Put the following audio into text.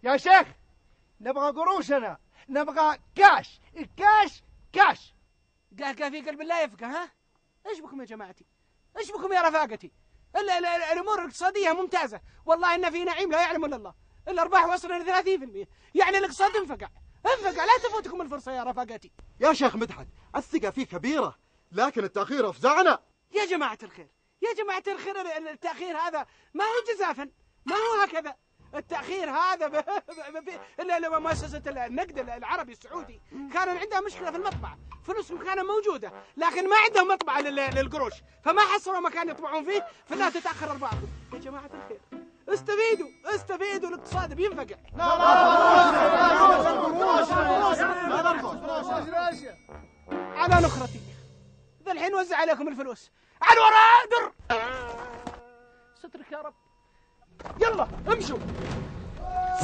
يا شيخ نبغى قروشنا، نبغى كاش الكاش كاش. قهقه في قلب الله يفقه. ها ايش بكم يا جماعتي؟ ايش بكم يا رفاقتي؟ الامور الاقتصاديه ممتازه، والله ان في نعيم لا يعلم الا الله. الارباح وصلنا ل 30%، يعني الاقتصاد انفقع. لا تفوتكم الفرصه يا رفاقتي. يا شيخ مدحت الثقة فيه كبيرة، لكن التأخير أفزعنا. يا جماعه الخير التاخير هذا ما هو جزافا، ما هو هكذا. التأخير هذا مؤسسة النقد العربي السعودي كان عندها مشكلة في المطبعة، فلوسهم كانت موجودة لكن ما عندهم مطبعة للقروش، فما حصلوا مكان يطبعون فيه، فلا تتأخر أرباحهم. يا جماعة الخير استفيدوا الاقتصاد بينفقع. على نخرتي ذا الحين وزع عليكم الفلوس على الوراء در. سترك يا رب. يلا امشوا.